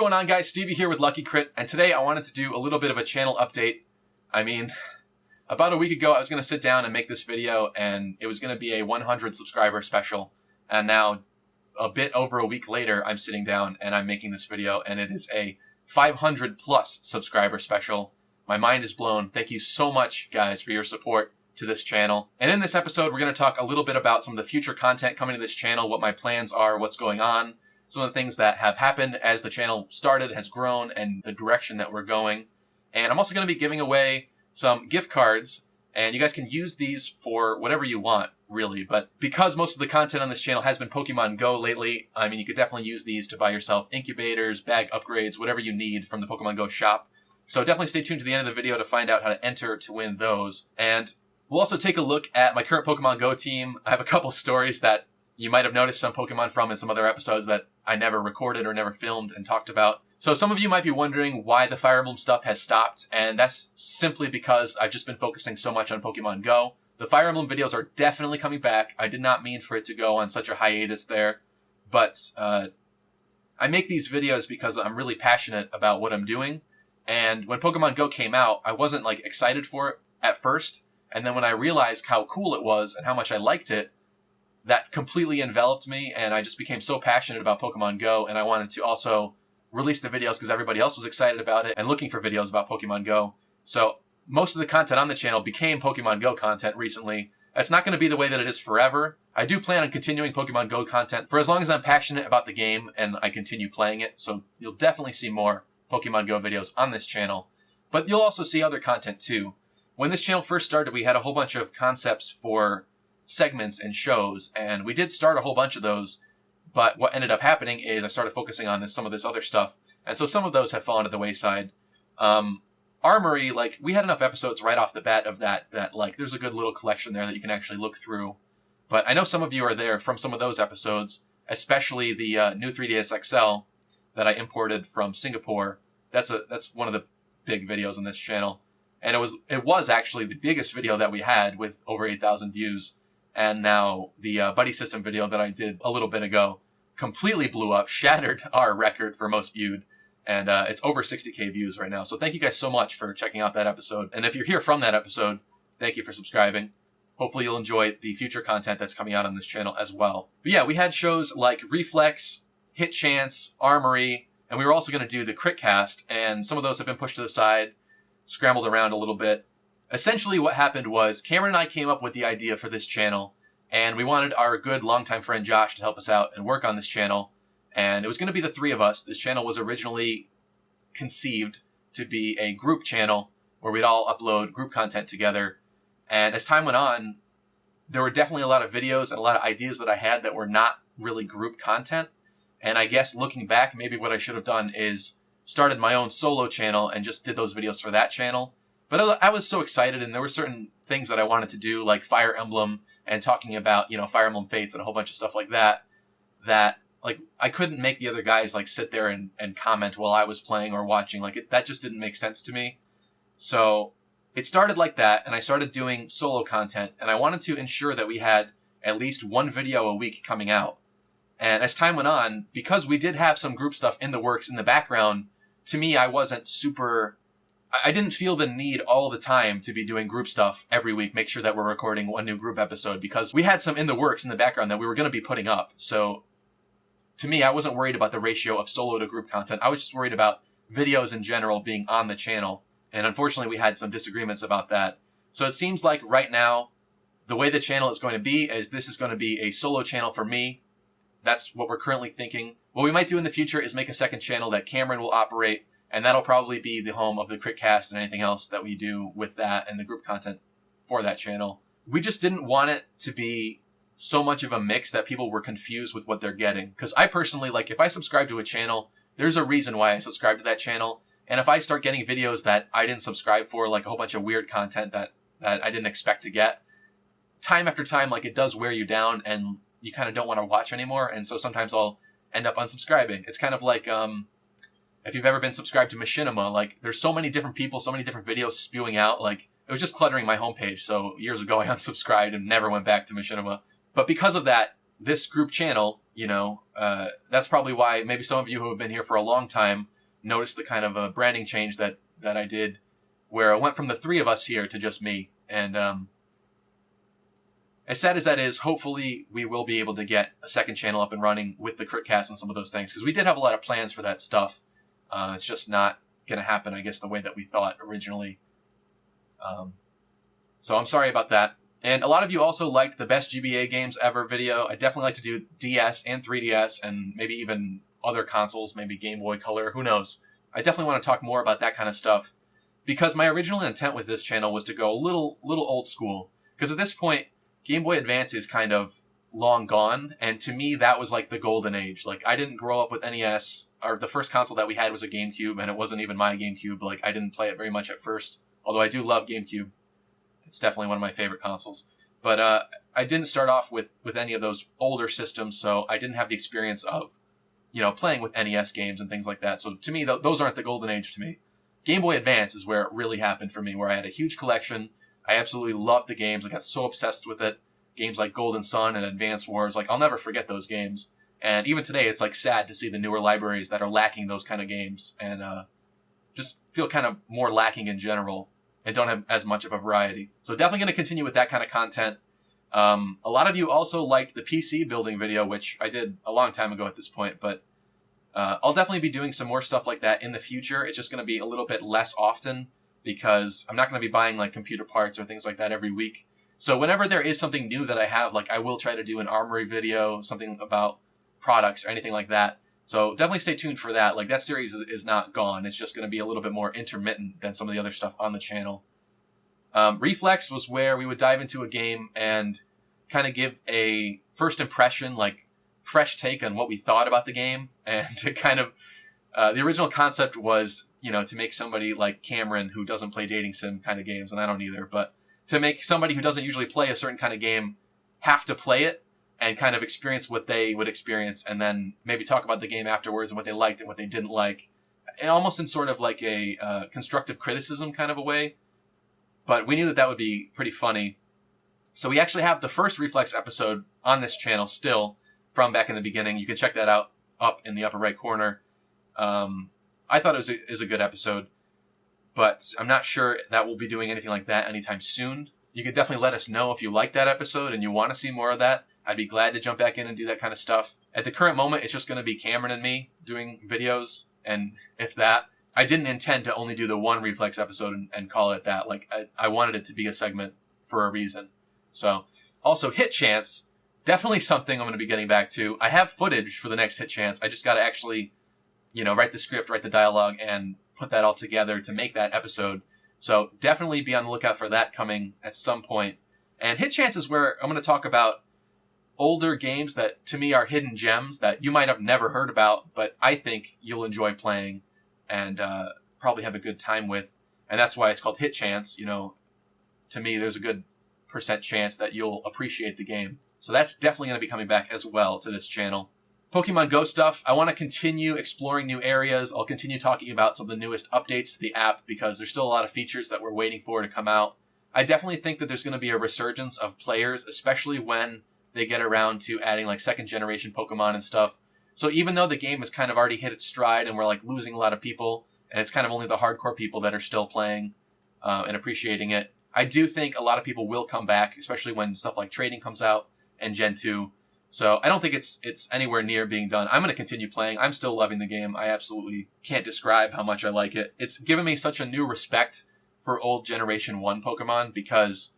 going on, guys? Stevie here with Lucky Crit, and today I wanted to do a little bit of a channel update. I mean, about a week ago I was going to sit down and make this video, and it was going to be a 100 subscriber special, and now a bit over a week later I'm sitting down and I'm making this video, and it is a 500 plus subscriber special. My mind is blown. Thank you so much, guys, for your support to this channel. And in this episode, we're going to talk a little bit about some of the future content coming to this channel, what my plans are, what's going on, some of the things that have happened as the channel started, has grown, and the direction that we're going. And I'm also going to be giving away some gift cards, and you guys can use these for whatever you want, really. But because most of the content on this channel has been Pokemon Go lately, I mean, you could definitely use these to buy yourself incubators, bag upgrades, whatever you need from the Pokemon Go shop. So definitely stay tuned to the end of the video to find out how to enter to win those. And we'll also take a look at my current Pokemon Go team. I have a couple stories that you might have noticed some Pokemon from in some other episodes that I never recorded or never filmed and talked about. So some of you might be wondering why the Fire Emblem stuff has stopped, and that's simply because I've just been focusing so much on Pokemon Go. The Fire Emblem videos are definitely coming back. I did not mean for it to go on such a hiatus there, but I make these videos because I'm really passionate about what I'm doing. And when Pokemon Go came out, I wasn't like excited for it at first, and then when I realized how cool it was and how much I liked it, that completely enveloped me, and I just became so passionate about Pokemon Go, and I wanted to also release the videos because everybody else was excited about it and looking for videos about Pokemon Go. So most of the content on the channel became Pokemon Go content recently. That's not going to be the way that it is forever. I do plan on continuing Pokemon Go content for as long as I'm passionate about the game and I continue playing it, so you'll definitely see more Pokemon Go videos on this channel. But you'll also see other content too. When this channel first started, we had a whole bunch of concepts for segments and shows, and we did start a whole bunch of those, but what ended up happening is I started focusing on some of this other stuff, and so some of those have fallen to the wayside. Armory, like, we had enough episodes right off the bat of that like, there's a good little collection there that you can actually look through, but I know some of you are there from some of those episodes, especially the new 3DS XL that I imported from Singapore. That's one of the big videos on this channel, and it was actually the biggest video that we had with over 8,000 views. And now the buddy system video that I did a little bit ago completely blew up, shattered our record for most viewed, and it's over 60K views right now. So thank you guys so much for checking out that episode. And if you're here from that episode, thank you for subscribing. Hopefully you'll enjoy the future content that's coming out on this channel as well. But yeah, we had shows like Reflex, Hit Chance, Armory, and we were also going to do the Critcast, and some of those have been pushed to the side, scrambled around a little bit. Essentially what happened was Cameron and I came up with the idea for this channel, and we wanted our good longtime friend Josh to help us out and work on this channel, and it was going to be the three of us. This channel was originally conceived to be a group channel where we'd all upload group content together, and as time went on, there were definitely a lot of videos and a lot of ideas that I had that were not really group content, and I guess looking back, maybe what I should have done is started my own solo channel and just did those videos for that channel. But I was so excited, and there were certain things that I wanted to do, like Fire Emblem and talking about, Fire Emblem Fates and a whole bunch of stuff like that, like, I couldn't make the other guys, like, sit there and comment while I was playing or watching. Like, that just didn't make sense to me. So it started like that, and I started doing solo content, and I wanted to ensure that we had at least one video a week coming out. And as time went on, because we did have some group stuff in the works in the background, to me, I didn't feel the need all the time to be doing group stuff every week, make sure that we're recording one new group episode, because we had some in the works in the background that we were going to be putting up. So to me, I wasn't worried about the ratio of solo to group content. I was just worried about videos in general being on the channel. And unfortunately, we had some disagreements about that. So it seems like right now, the way the channel is going to be is this is going to be a solo channel for me. That's what we're currently thinking. What we might do in the future is make a second channel that Cameron will operate, and that'll probably be the home of the Critcast and anything else that we do with that and the group content for that channel. We just didn't want it to be so much of a mix that people were confused with what they're getting. Because I personally, like, if I subscribe to a channel, there's a reason why I subscribe to that channel. And if I start getting videos that I didn't subscribe for, like a whole bunch of weird content that I didn't expect to get, time after time, like, it does wear you down and you kind of don't want to watch anymore. And so sometimes I'll end up unsubscribing. It's kind of like, if you've ever been subscribed to Machinima, like, there's so many different people, so many different videos spewing out, like, it was just cluttering my homepage. So years ago, I unsubscribed and never went back to Machinima. But because of that, this group channel That's probably why maybe some of you who have been here for a long time noticed the kind of a branding change that I did, where it went from the three of us here to just me. And as sad as that is, hopefully we will be able to get a second channel up and running with the Critcast and some of those things, because we did have a lot of plans for that stuff. It's just not going to happen, I guess, the way that we thought originally. So I'm sorry about that. And a lot of you also liked the best GBA games ever video. I definitely like to do DS and 3DS and maybe even other consoles, maybe Game Boy Color, who knows. I definitely want to talk more about that kind of stuff, because my original intent with this channel was to go a little old school. Because at this point, Game Boy Advance is kind of long gone, and to me, that was like the golden age. Like, I didn't grow up with NES, or the first console that we had was a GameCube, and it wasn't even my GameCube. Like, I didn't play it very much at first, although I do love GameCube. It's definitely one of my favorite consoles. But I didn't start off with any of those older systems, so I didn't have the experience of, playing with NES games and things like that. So to me, those aren't the golden age to me. Game Boy Advance is where it really happened for me, where I had a huge collection. I absolutely loved the games. I got so obsessed with it. Games like Golden Sun and Advance Wars, like, I'll never forget those games. And even today, it's like sad to see the newer libraries that are lacking those kind of games, and just feel kind of more lacking in general and don't have as much of a variety. So definitely going to continue with that kind of content. A lot of you also liked the PC building video, which I did a long time ago at this point, but I'll definitely be doing some more stuff like that in the future. It's just going to be a little bit less often, because I'm not going to be buying like computer parts or things like that every week. So whenever there is something new that I have, like, I will try to do an Armory video, something about products or anything like that. So definitely stay tuned for that. Like, that series is not gone. It's just going to be a little bit more intermittent than some of the other stuff on the channel. Reflex was where we would dive into a game and kind of give a first impression, like, fresh take on what we thought about the game, and to kind of the original concept was, to make somebody like Cameron, who doesn't play dating sim kind of games, and I don't either, but to make somebody who doesn't usually play a certain kind of game have to play it and kind of experience what they would experience, and then maybe talk about the game afterwards and what they liked and what they didn't like, and almost in sort of like a constructive criticism kind of a way. But we knew that would be pretty funny. So we actually have the first Reflex episode on this channel still from back in the beginning. You can check that out up in the upper right corner. I thought it was a good episode, but I'm not sure that we'll be doing anything like that anytime soon. You could definitely let us know if you like that episode and you want to see more of that. I'd be glad to jump back in and do that kind of stuff. At the current moment, it's just going to be Cameron and me doing videos, and if that, I didn't intend to only do the one Reflex episode and call it that. Like, I wanted it to be a segment for a reason. So, also, Hit Chance, definitely something I'm going to be getting back to. I have footage for the next Hit Chance. I just got to actually, write the script, write the dialogue, and put that all together to make that episode. So definitely be on the lookout for that coming at some point. And Hit Chance is where I'm going to talk about older games that to me are hidden gems that you might have never heard about, but I think you'll enjoy playing and probably have a good time with. And that's why it's called Hit Chance. To me, there's a good % chance that you'll appreciate the game. So that's definitely going to be coming back as well to this channel. Pokemon Go stuff, I want to continue exploring new areas. I'll continue talking about some of the newest updates to the app, because there's still a lot of features that we're waiting for to come out. I definitely think that there's going to be a resurgence of players, especially when they get around to adding like second generation Pokemon and stuff. So even though the game has kind of already hit its stride and we're like losing a lot of people, and it's kind of only the hardcore people that are still playing and appreciating it, I do think a lot of people will come back, especially when stuff like trading comes out and Gen 2. So I don't think it's anywhere near being done. I'm going to continue playing. I'm still loving the game. I absolutely can't describe how much I like it. It's given me such a new respect for old Generation 1 Pokemon, because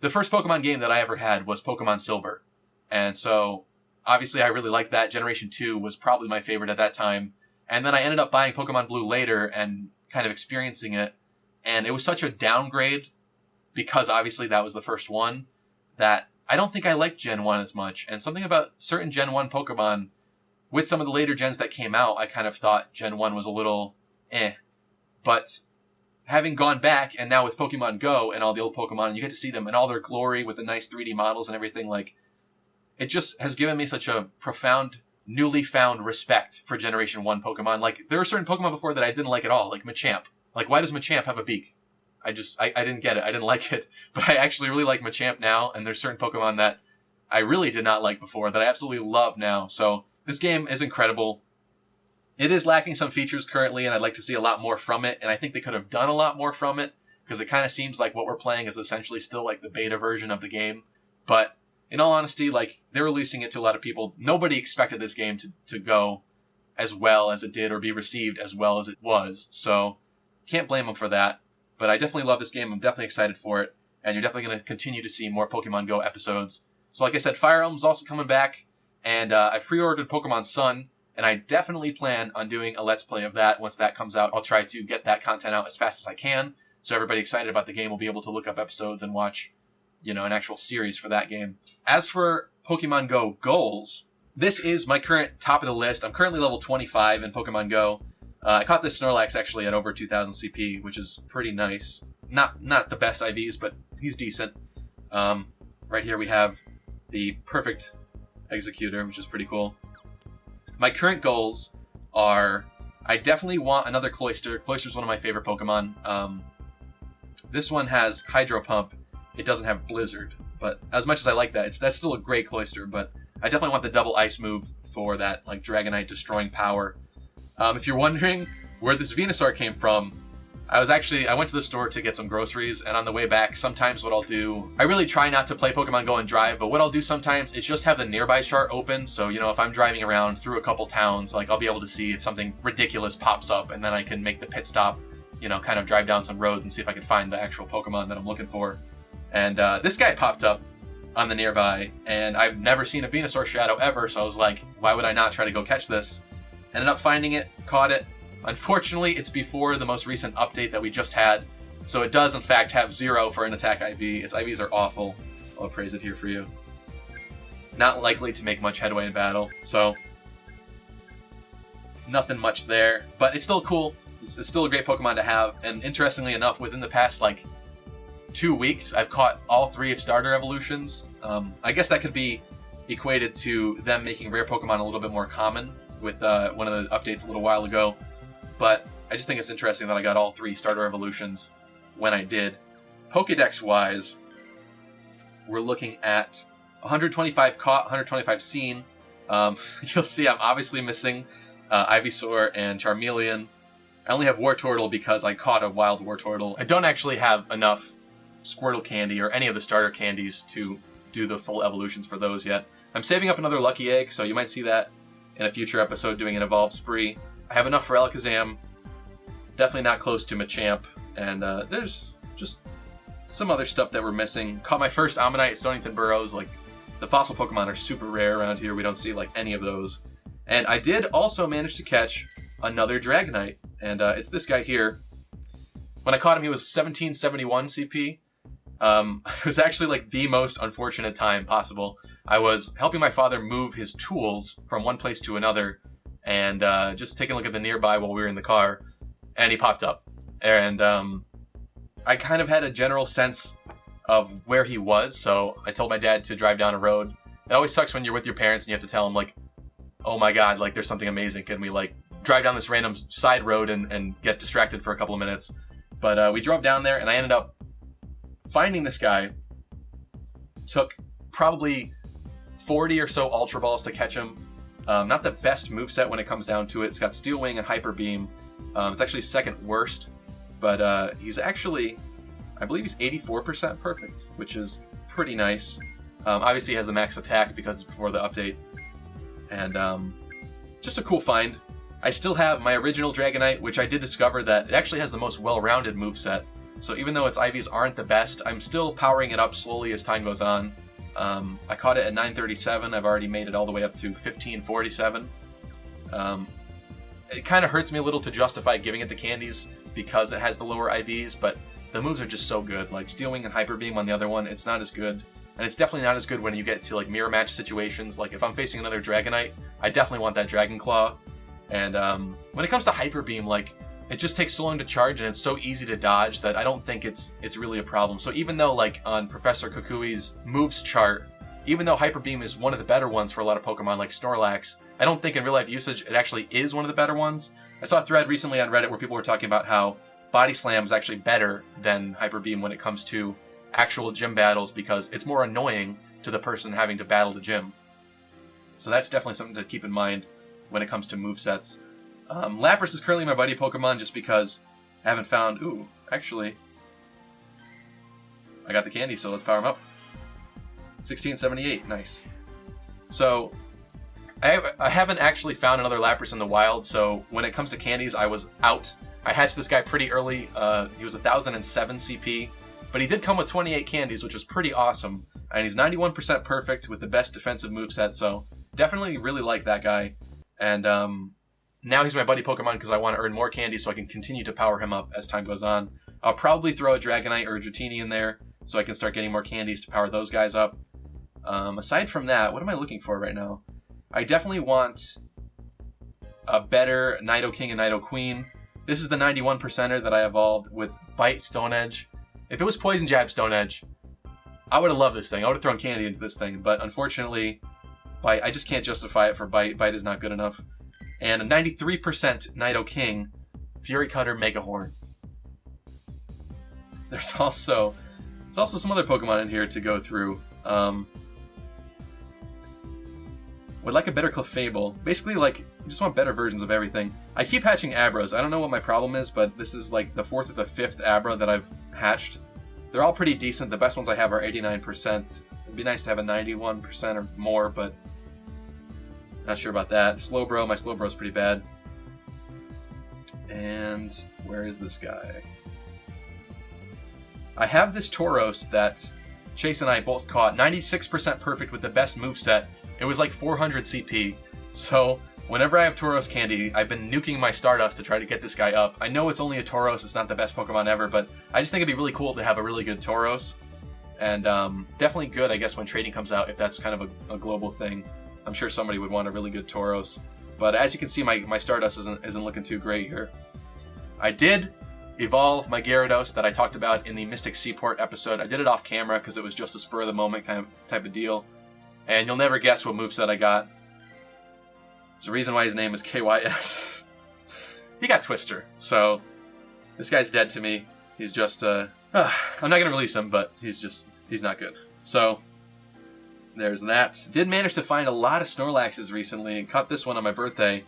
the first Pokemon game that I ever had was Pokemon Silver. And so obviously I really liked that. Generation 2 was probably my favorite at that time. And then I ended up buying Pokemon Blue later and kind of experiencing it. And it was such a downgrade, because obviously that was the first one, that I don't think I liked Gen 1 as much. And something about certain Gen 1 Pokemon, with some of the later gens that came out, I kind of thought Gen 1 was a little eh. But having gone back, and now with Pokemon Go and all the old Pokemon, and you get to see them in all their glory with the nice 3D models and everything, like, it just has given me such a profound, newly found respect for Generation 1 Pokemon. Like, there were certain Pokemon before that I didn't like at all, like Machamp. Like, why does Machamp have a beak? I didn't get it. I didn't like it. But I actually really like Machamp now, and there's certain Pokemon that I really did not like before that I absolutely love now. So this game is incredible. It is lacking some features currently, and I'd like to see a lot more from it, and I think they could have done a lot more from it, because it kind of seems like what we're playing is essentially still like the beta version of the game. But in all honesty, like, they're releasing it to a lot of people. Nobody expected this game to go as well as it did or be received as well as it was, so can't blame them for that. But I definitely love this game. I'm definitely excited for it, and you're definitely going to continue to see more Pokemon Go episodes. So like I said, Fire Emblem's also coming back, and I pre-ordered Pokemon Sun, and I definitely plan on doing a Let's Play of that once that comes out. I'll try to get that content out as fast as I can, so everybody excited about the game will be able to look up episodes and watch, an actual series for that game. As for Pokemon Go goals, this is my current top of the list. I'm currently level 25 in Pokemon Go. I caught this Snorlax actually at over 2,000 CP, which is pretty nice. Not the best IVs, but he's decent. Right here we have the perfect Executor, which is pretty cool. My current goals are, I definitely want another Cloyster. Cloyster's one of my favorite Pokemon. This one has Hydro Pump. It doesn't have Blizzard, but as much as I like that, that's still a great Cloyster, but I definitely want the double ice move for that, like, Dragonite destroying power. If you're wondering where this Venusaur came from, I went to the store to get some groceries, and on the way back, sometimes what I'll do, I really try not to play Pokemon Go and drive, but what I'll do sometimes is just have the nearby chart open, so, if I'm driving around through a couple towns, like, I'll be able to see if something ridiculous pops up, and then I can make the pit stop, kind of drive down some roads and see if I can find the actual Pokemon that I'm looking for. And this guy popped up on the nearby, and I've never seen a Venusaur Shadow ever, so I was like, why would I not try to go catch this? Ended up finding it, caught it. Unfortunately, it's before the most recent update that we just had, so it does in fact have 0 for an attack IV. Its IVs are awful. I'll appraise it here for you. Not likely to make much headway in battle, so nothing much there. But it's still cool. It's still a great Pokemon to have, and interestingly enough, within the past, 2 weeks, I've caught all 3 of starter evolutions. I guess that could be equated to them making rare Pokemon a little bit more common with one of the updates a little while ago. But I just think it's interesting that I got all 3 starter evolutions when I did. Pokedex-wise, we're looking at 125 caught, 125 seen. You'll see I'm obviously missing Ivysaur and Charmeleon. I only have Wartortle because I caught a wild Wartortle. I don't actually have enough Squirtle candy or any of the starter candies to do the full evolutions for those yet. I'm saving up another Lucky Egg, so you might see that in a future episode doing an Evolve spree. I have enough for Alakazam, definitely not close to Machamp, and there's just some other stuff that we're missing. Caught my first Ammonite at Stonington Burrows. The fossil Pokemon are super rare around here. We don't see any of those. And I did also manage to catch another Dragonite, and it's this guy here. When I caught him, he was 1771 CP. It was actually the most unfortunate time possible. I was helping my father move his tools from one place to another, and just taking a look at the nearby while we were in the car, and he popped up. And I kind of had a general sense of where he was, so I told my dad to drive down a road. It always sucks when you're with your parents and you have to tell them, oh my god, there's something amazing. Can we, drive down this random side road and get distracted for a couple of minutes? But we drove down there, and I ended up finding this guy. Took probably 40 or so Ultra Balls to catch him. Not the best moveset when it comes down to it. It's got Steel Wing and Hyper Beam. It's actually second worst, but he's actually, I believe he's 84% perfect, which is pretty nice. Obviously he has the max attack because it's before the update, and just a cool find. I still have my original Dragonite, which I did discover that it actually has the most well-rounded moveset. So even though its IVs aren't the best, I'm still powering it up slowly as time goes on. I caught it at 937. I've already made it all the way up to 1547. It kind of hurts me a little to justify giving it the candies because it has the lower IVs, but the moves are just so good. Steel Wing and Hyper Beam on the other one, it's not as good. And it's definitely not as good when you get to mirror match situations. If I'm facing another Dragonite, I definitely want that Dragon Claw. And when it comes to Hyper Beam, it just takes so long to charge and it's so easy to dodge that I don't think it's really a problem. So even though on Professor Kukui's moves chart, even though Hyper Beam is one of the better ones for a lot of Pokemon like Snorlax, I don't think in real life usage it actually is one of the better ones. I saw a thread recently on Reddit where people were talking about how Body Slam is actually better than Hyper Beam when it comes to actual gym battles because it's more annoying to to the person having to battle the gym. So that's definitely something to keep in mind when it comes to movesets. Lapras is currently my buddy Pokemon just because I haven't found... Ooh, actually... I got the candy, so let's power him up. 1678, nice. So, I haven't actually found another Lapras in the wild, so when it comes to candies, I was out. I hatched this guy pretty early. He was 1007 CP, but he did come with 28 candies, which was pretty awesome. And he's 91% perfect with the best defensive moveset, so definitely really like that guy. And now he's my buddy Pokemon because I want to earn more candies so I can continue to power him up as time goes on. I'll probably throw a Dragonite or a Dratini in there so I can start getting more candies to power those guys up. Aside from that, what am I looking for right now? I definitely want a better Nidoking and Nidoqueen. This is the 91%er that I evolved with Bite Stone Edge. If it was Poison Jab Stone Edge, I would have loved this thing. I would have thrown candy into this thing, but unfortunately, Bite, I just can't justify it for Bite. Bite is not good enough. And a 93% Nidoking, Fury Cutter, Mega Horn. There's also some other Pokemon in here to go through. Would like a better Clefable. Basically, like, I just want better versions of everything. I keep hatching Abras. I don't know what my problem is, but this is like the 4th or the 5th Abra that I've hatched. They're all pretty decent. The best ones I have are 89%. It'd be nice to have a 91% or more, but not sure about that. Slowbro, my Slowbro's pretty bad. And where is this guy? I have this Tauros that Chase and I both caught. 96% perfect with the best moveset. It was like 400 CP. So whenever I have Tauros candy, I've been nuking my Stardust to try to get this guy up. I know it's only a Tauros, it's not the best Pokemon ever, but I just think it'd be really cool to have a really good Tauros. And definitely good, I guess, when trading comes out, if that's kind of a global thing. I'm sure somebody would want a really good Tauros. But as you can see, my Stardust isn't looking too great here. I did evolve my Gyarados that I talked about in the Mystic Seaport episode. I did it off camera because it was just a spur of the moment kind of type of deal. And you'll never guess what moveset I got. There's a reason why his name is KYS. He got Twister, so this guy's dead to me. He's just, I'm not going to release him, but he's not good. So, there's that. Did manage to find a lot of Snorlaxes recently, and caught this one on my birthday.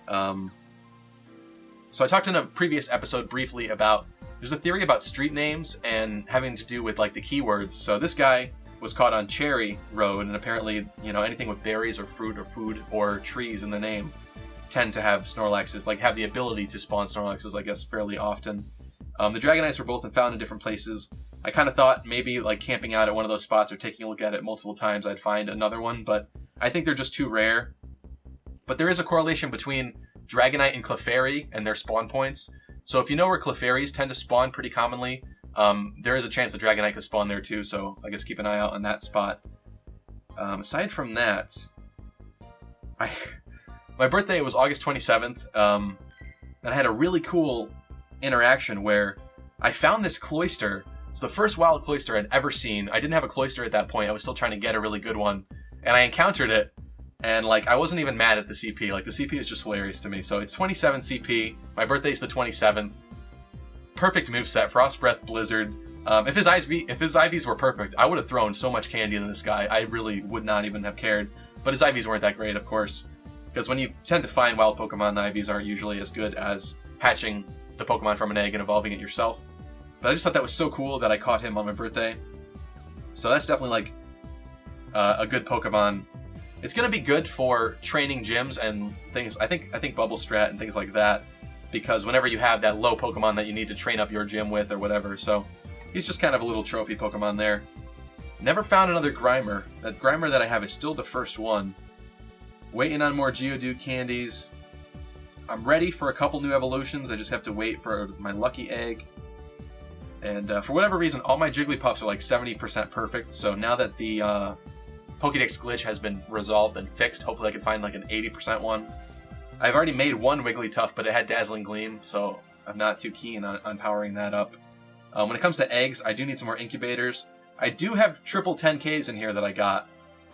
So I talked in a previous episode briefly about, there's a theory about street names and having to do with like the keywords. So this guy was caught on Cherry Road, and apparently, you know, anything with berries or fruit or food or trees in the name tend to have Snorlaxes, like have the ability to spawn Snorlaxes, I guess, fairly often. The Dragonites were both found in different places. I kind of thought maybe like camping out at one of those spots or taking a look at it multiple times, I'd find another one, but I think they're just too rare. But there is a correlation between Dragonite and Clefairy and their spawn points. So if you know where Clefairies tend to spawn pretty commonly, there is a chance the Dragonite could spawn there too, so I guess keep an eye out on that spot. Aside from that, my birthday was August 27th, and I had a really cool interaction where I found this Cloyster. It's the first wild Cloyster I'd ever seen. I didn't have a Cloyster at that point. I was still trying to get a really good one, and I encountered it, and like I wasn't even mad at the CP. Like the CP is just hilarious to me. So it's 27 CP. My birthday's the 27th. Perfect moveset, Frost Breath, Blizzard. If his IVs were perfect, I would have thrown so much candy into this guy. I really would not even have cared. But his IVs weren't that great, of course. Because when you tend to find wild Pokemon, the IVs aren't usually as good as hatching the Pokemon from an egg and evolving it yourself. But I just thought that was so cool that I caught him on my birthday. So that's definitely like a good Pokemon. It's going to be good for training gyms and things. I think Bubble Strat and things like that. Because whenever you have that low Pokemon that you need to train up your gym with or whatever, so he's just kind of a little trophy Pokemon there. Never found another Grimer. That Grimer that I have is still the first one. Waiting on more Geodude candies. I'm ready for a couple new evolutions. I just have to wait for my lucky egg. And for whatever reason, all my Jigglypuffs are like 70% perfect. So now that the Pokédex glitch has been resolved and fixed, hopefully I can find like an 80% one. I've already made one Wigglytuff, but it had Dazzling Gleam, so I'm not too keen on powering that up. When it comes to eggs, I do need some more incubators. I do have triple 10Ks in here that I got.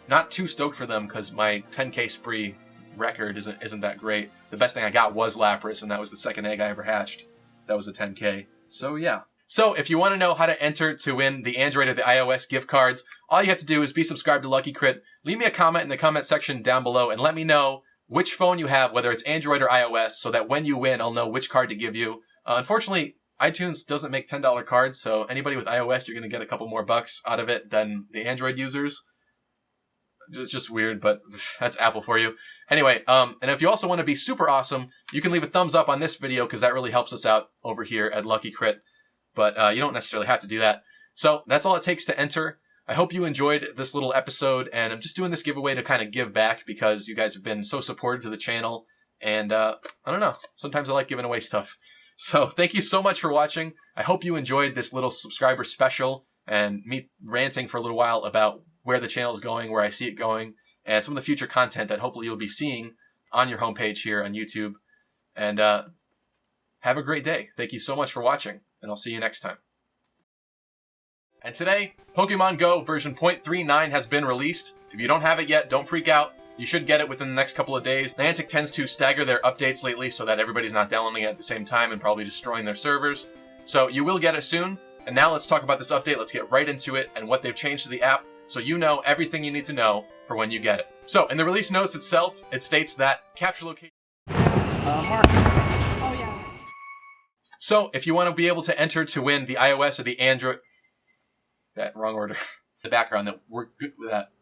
Not too stoked for them because my 10K spree record isn't that great. The best thing I got was Lapras, and that was the second egg I ever hatched. That was a 10K. So yeah, So if you want to know how to enter to win the Android or the iOS gift cards, all you have to do is be subscribed to Lucky Crit, leave me a comment in the comment section down below, and let me know which phone you have, whether it's Android or iOS, so that when you win, I'll know which card to give you. Unfortunately, iTunes doesn't make $10 cards, so anybody with iOS, you're going to get a couple more bucks out of it than the Android users. It's just weird, but that's Apple for you. Anyway, and if you also want to be super awesome, you can leave a thumbs up on this video because that really helps us out over here at Lucky Crit. But you don't necessarily have to do that. So that's all it takes to enter. I hope you enjoyed this little episode, and I'm just doing this giveaway to kind of give back because you guys have been so supportive to the channel. And I don't know, sometimes I like giving away stuff. So thank you so much for watching. I hope you enjoyed this little subscriber special and me ranting for a little while about where the channel is going, where I see it going, and some of the future content that hopefully you'll be seeing on your homepage here on YouTube. And have a great day. Thank you so much for watching, and I'll see you next time. And today, Pokemon Go version 0.39 has been released. If you don't have it yet, don't freak out. You should get it within the next couple of days. Niantic tends to stagger their updates lately so that everybody's not downloading it at the same time and probably destroying their servers. So you will get it soon. And now let's talk about this update. Let's get right into it and what they've changed to the app so you know everything you need to know for when you get it. So in the release notes itself, it states that capture location... Mark. Oh, yeah. So if you want to be able to enter to win the iOS or the Android... That wrong order. The background, that we're good with that.